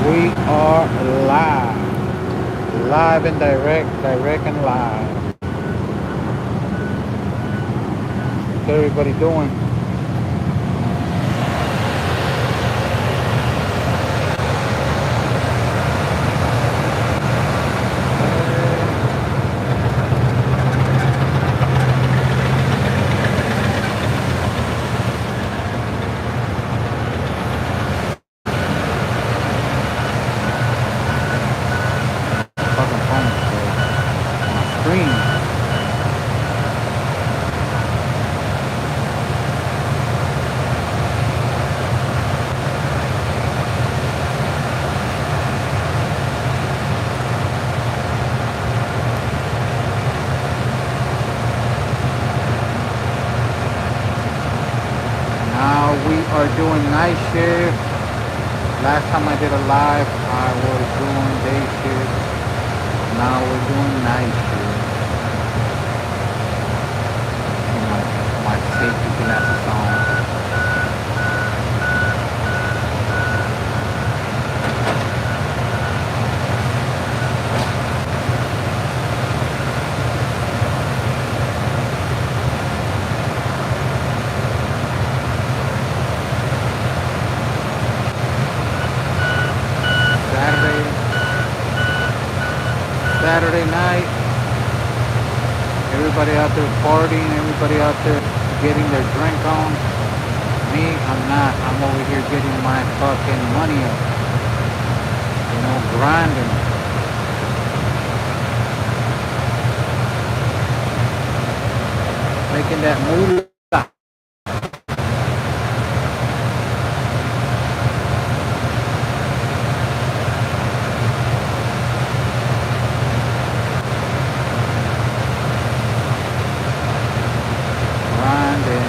We are live. Live and direct and live. What's everybody doing? Fucking phone, bro. My screen. Now we are doing night shift. Last time I did a live, I was doing day shift. Now we're doing night shift. You know, my safety glasses on. Saturday, Saturday night. Everybody out there partying. Everybody out there getting their drink on. Me, I'm not. I'm over here getting my fucking money up. Grinding. Making that moolah. Grinding.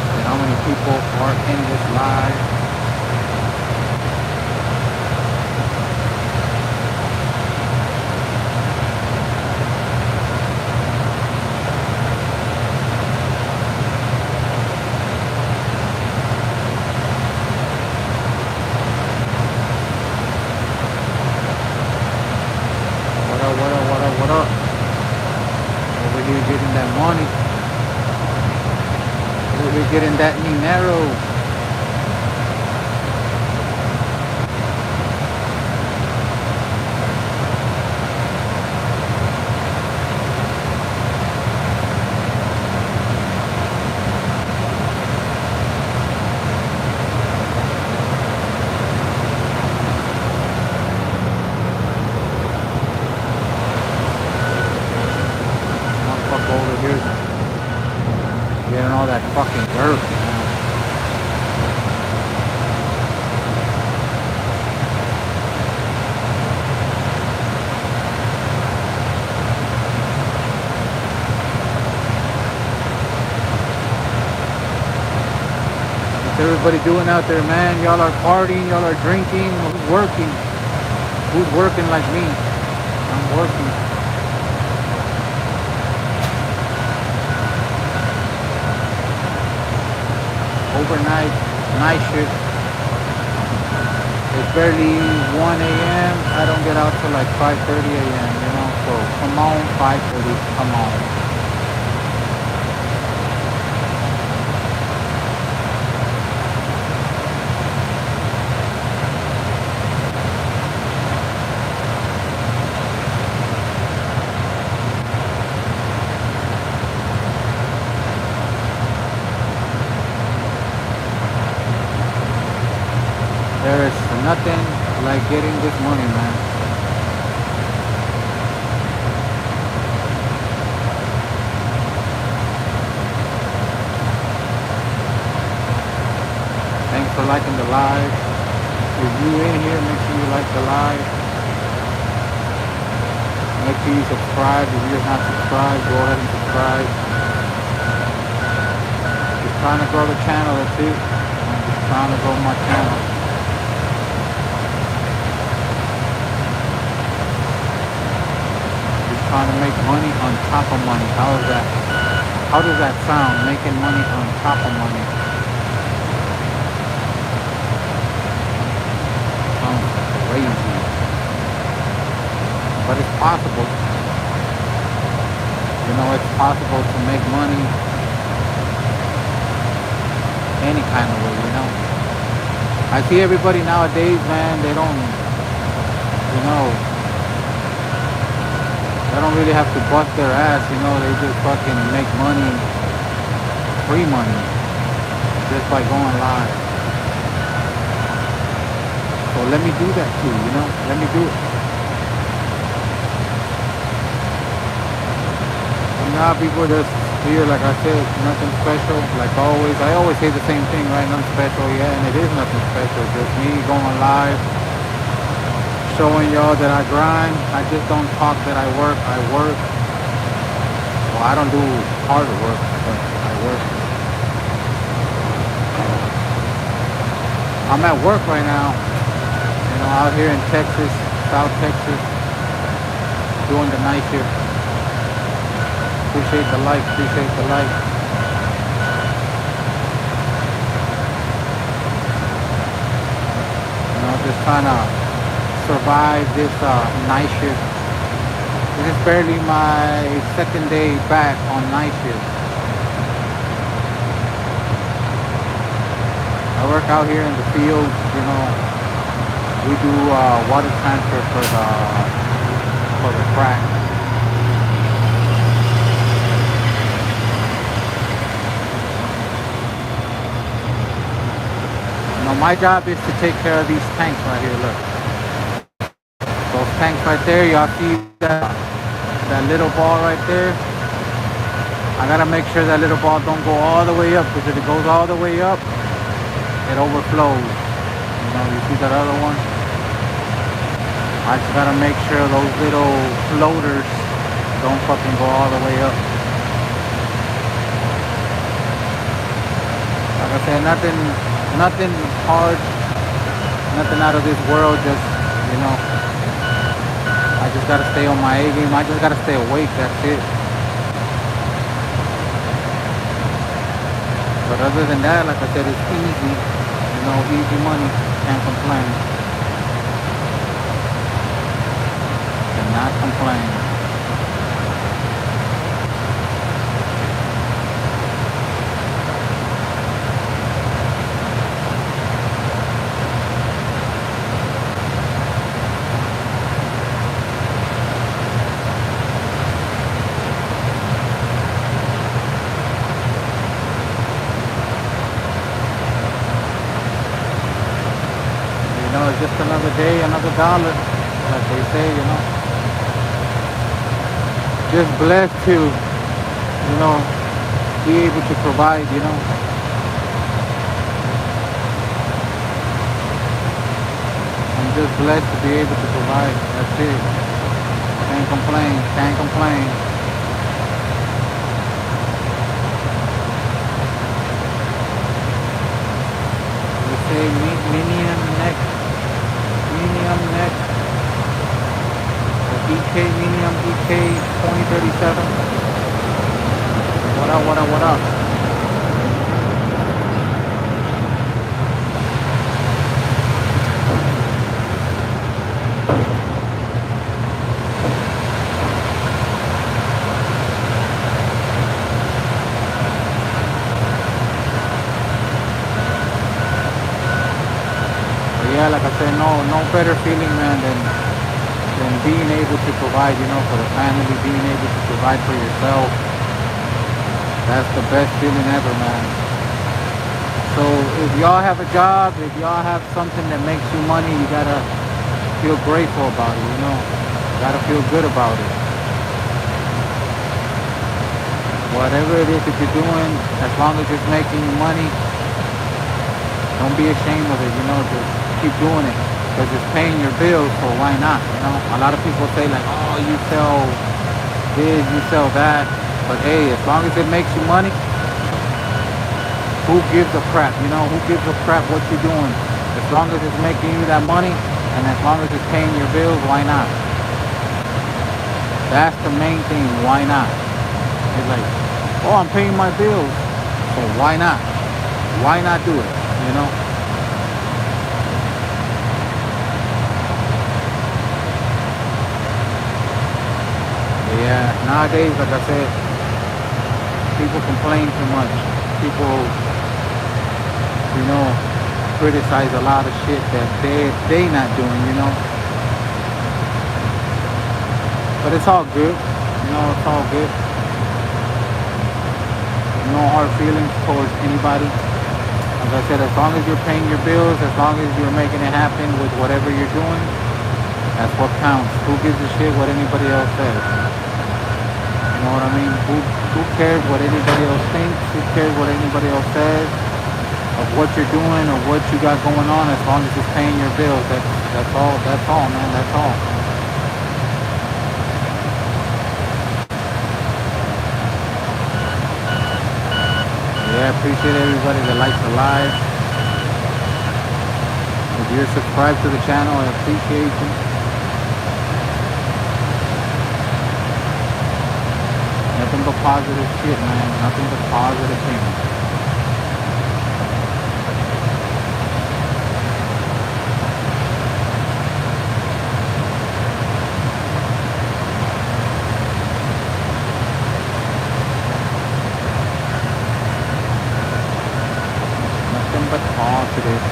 And how many people are in this live? What up, what up, what up, what up? Over here getting that money. Over here getting that dinero. Motherfucker over here getting all that fucking dirt, man. What's everybody doing out there, man? Y'all are partying, y'all are drinking. Who's working? Who's working like me? I'm working. Overnight, night shift. It's barely 1 a.m. I don't get out till like 5:30 a.m. So come on, 5:30, come on. There is nothing like getting this money, man. Thanks for liking the live. If you in here, make sure you like the live. Make sure you subscribe. If you're not subscribed, go ahead and subscribe. Just trying to grow the channel, that's it. I'm just trying to grow my channel. Trying to make money on top of money. How is that? How does that sound? Making money on top of money. Sounds crazy. But it's possible. It's possible to make money any kind of way. I see everybody nowadays, man, they don't really have to bust their ass, they just fucking make money, free money, just by going live. So let me do that too, let me do it. And now people just here, like I said, nothing special, like always. I always say the same thing, right? Nothing special, yeah, and it is nothing special, just me going live, showing y'all that I grind. I just don't talk that I work. Well, I don't do hard work, but I work. I'm at work right now, out here in Texas, South Texas, doing the night shift. Appreciate the like. Just trying to survive this night shift. This is barely my second day back on night shift. I work out here in the field, we do water transfer for the frac. My job is to take care of these tanks right here, look. Those tanks right there, y'all see that little ball right there? I gotta make sure that little ball don't go all the way up, because if it goes all the way up, it overflows. You see that other one? I just gotta make sure those little floaters don't fucking go all the way up. Like I said, nothing hard, nothing out of this world, just, I just gotta stay on my A game. I just gotta stay awake, that's it. But other than that, like I said, it's easy, easy money, can't complain. Cannot complain. It's just another day, another dollar, like they say, Just blessed to, be able to provide, I'm just blessed to be able to provide, that's it. Can't complain. They say medium neck, EK, medium EK 2037. What up? Yeah, like I said, no better feeling, man, than being able to provide, for the family, being able to provide for yourself. That's the best feeling ever, man. So if y'all have a job, if y'all have something that makes you money, you gotta feel grateful about it, You gotta feel good about it. Whatever it is that you're doing, as long as it's making you money, don't be ashamed of it, just keep doing it, because it's paying your bills, so why not, A lot of people say like, oh, you sell this, you sell that, but hey, as long as it makes you money, who gives a crap, who gives a crap what you're doing? As long as it's making you that money, and as long as it's paying your bills, why not? That's the main thing, why not? It's like, Oh, I'm paying my bills. So why not? Why not do it? You know? Yeah, nowadays, like I said, people complain too much. People, you know, criticize a lot of shit that they not doing, you know. But it's all good. You know, it's all good. No hard feelings towards anybody. Like I said, as long as you're paying your bills, as long as you're making it happen with whatever you're doing, that's what counts. Who gives a shit what anybody else says? You know what I mean? Who cares what anybody else thinks? Who cares what anybody else says of what you're doing or what you got going on? As long as it's paying your bills, that's all. That's all, man. That's all. Yeah, I appreciate everybody that likes the live. If you're subscribed to the channel, I appreciate you. Nothing but positive shit, man. Nothing but positive things. Nothing but positive.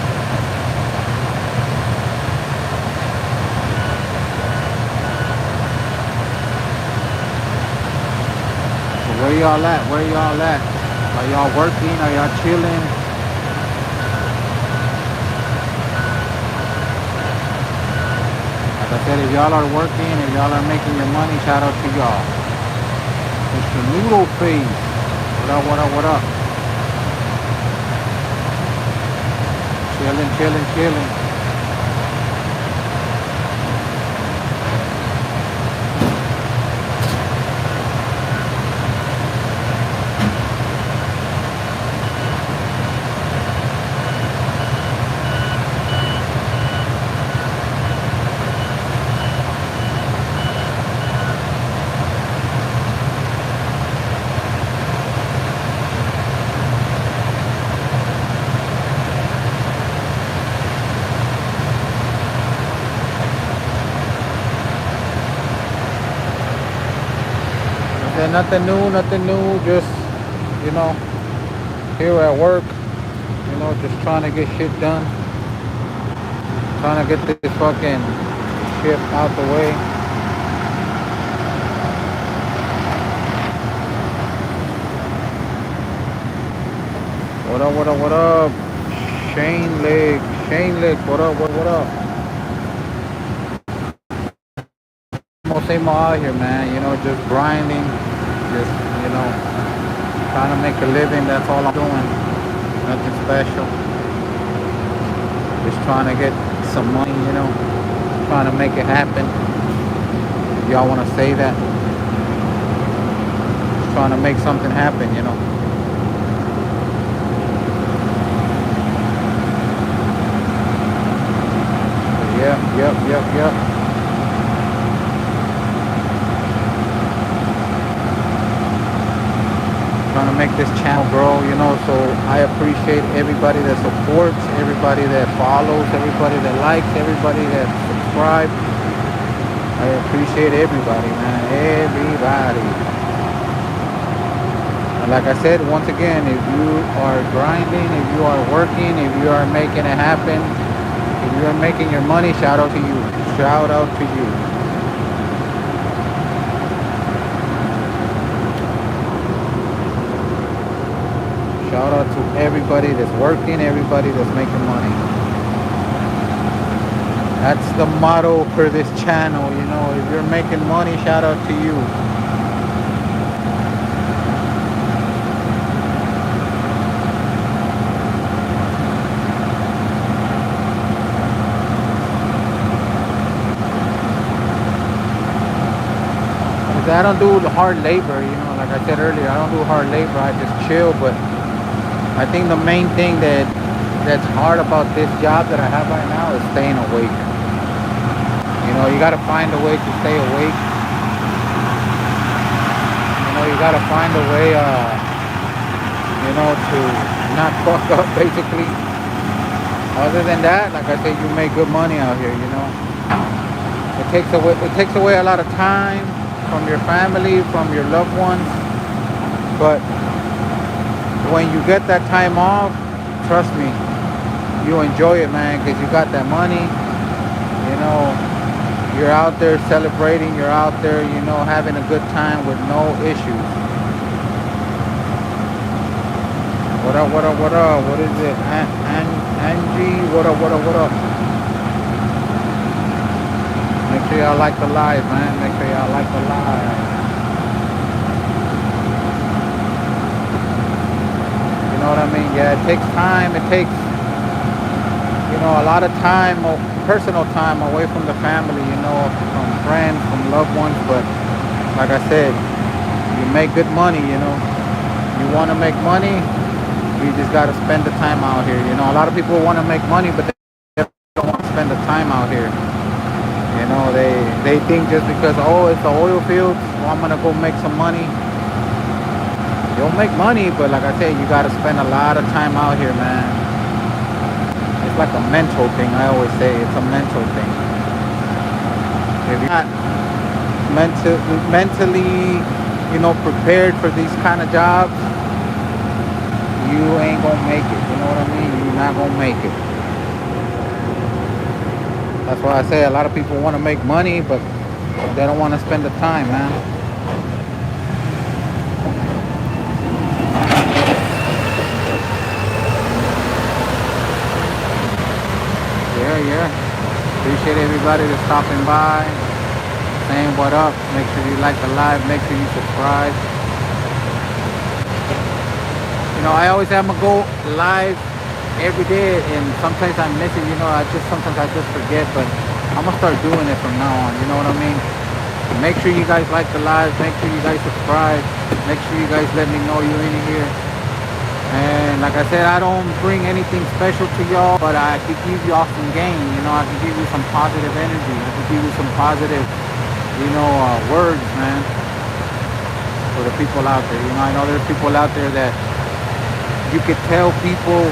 So where y'all at? Where y'all at? Are y'all working? Are y'all chilling? Like I said, if y'all are working, if y'all are making your money, shout out to y'all. Mr. Noodle Face. What up, what up, what up? Chilling, chilling, chilling. Nothing new, nothing new. Just, you know, here at work, you know, just trying to get shit done. Trying to get this fucking shit out the way. What up, what up, what up? Shane Leg, what up, what up? Same out here, man. You know, just grinding, just, you know, trying to make a living. That's all I'm doing. Nothing special. Just trying to get some money, you know, trying to make it happen. If y'all want to say that. Just trying to make something happen, you know. Yep. Trying to make this channel grow, you know, so I appreciate everybody that supports, everybody that follows, everybody that likes, everybody that subscribes. I appreciate everybody, man, everybody. And like I said, once again, if you are grinding, if you are working, if you are making it happen, if you are making your money, shout out to you. Shout out to you. Shout out to everybody that's working, everybody that's making money. That's the motto for this channel, you know. If you're making money, shout out to you. I don't do the hard labor, you know, like I said earlier, I don't do hard labor, I just chill. But I think the main thing that's hard about this job that I have right now is staying awake. You know, you got to find a way to stay awake. You know, you gotta find a way, to not fuck up, basically. Other than that, like I said, you make good money out here. It takes away a lot of time from your family, from your loved ones. But when you get that time off, trust me, you enjoy it, man, because you got that money. You know, you're out there celebrating. You're out there, having a good time with no issues. What up, what up, what up? What is it? Angie, what up, what up, what up? Make sure y'all like the live, man. Make sure y'all like the live. You know what I mean? Yeah, it takes time. It takes, a lot of time, personal time away from the family, from friends, from loved ones. But like I said, you make good money, You want to make money, you just got to spend the time out here. A lot of people want to make money, but they don't want to spend the time out here. They think just because, it's the oil fields, I'm going to go make some money. You'll make money, but like I said, you got to spend a lot of time out here, man. It's like a mental thing. I always say it's a mental thing. If you're not mentally, prepared for these kind of jobs, you ain't going to make it. You know what I mean? You're not going to make it. That's why I say a lot of people want to make money, but they don't want to spend the time, man. Yeah. Appreciate everybody that's stopping by, saying what up. Make sure you like the live. Make sure you subscribe. I always have my go live every day, and sometimes I miss it. Sometimes I just forget, but I'm gonna start doing it from now on. You know what I mean? Make sure you guys like the live. Make sure you guys subscribe. Make sure you guys let me know you're in here. And like I said, I don't bring anything special to y'all, but I could give y'all some game. I could give you some positive energy. I could give you some positive, words, man, for the people out there. I know there's people out there that you could tell people,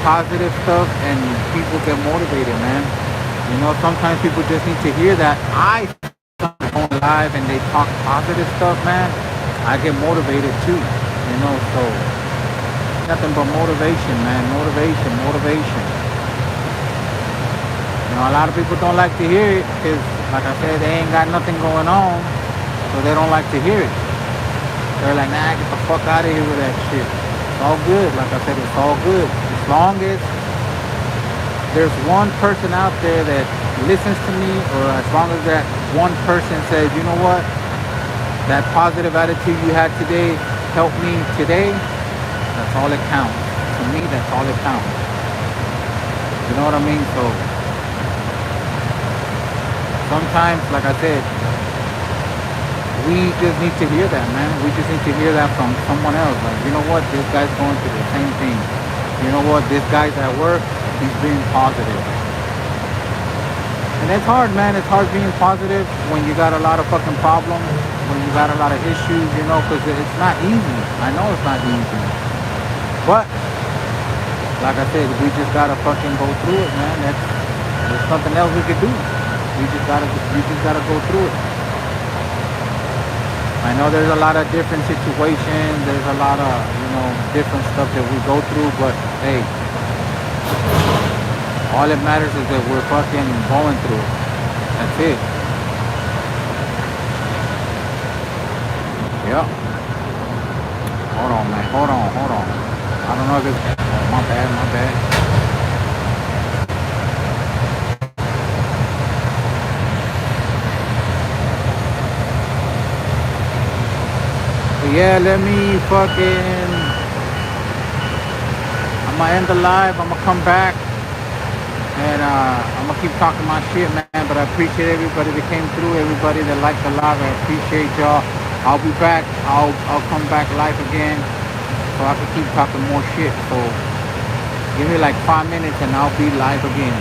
positive stuff, and people get motivated, man. Sometimes people just need to hear that. I go live and they talk positive stuff, man. I get motivated too, so nothing but motivation, man. Motivation. A lot of people don't like to hear it because, like I said, they ain't got nothing going on, so they don't like to hear it. They're like, nah, get the fuck out of here with that shit. It's all good. Like I said, it's all good. As long as there's one person out there that listens to me, or as long as that one person says, you know what, that positive attitude you had today helped me today, that's all it counts. To me, that's all it counts. You know what I mean? So sometimes, like I said, we just need to hear that, man. We just need to hear that from someone else. Like, you know what, this guy's going through the same thing. You know what, this guy's at work, he's being positive. And it's hard, man. It's hard being positive when you got a lot of fucking problems, when you got a lot of issues, because it's not easy. I know it's not easy. But, like I said, we just gotta fucking go through it, man. There's nothing else we could do. You just gotta go through it. I know there's a lot of different situations. There's a lot of, different stuff that we go through. But, hey, all that matters is that we're fucking going through it. That's it. Yep. Hold on, man. Hold on. I don't know if it's... Oh, my bad. Yeah, let me fucking... I'm gonna end the live. I'm gonna come back. And I'm gonna keep talking my shit, man. But I appreciate everybody that came through. Everybody that liked the live. I appreciate y'all. I'll be back. I'll come back live again, so I can keep talking more shit. So give me like 5 minutes and I'll be live again.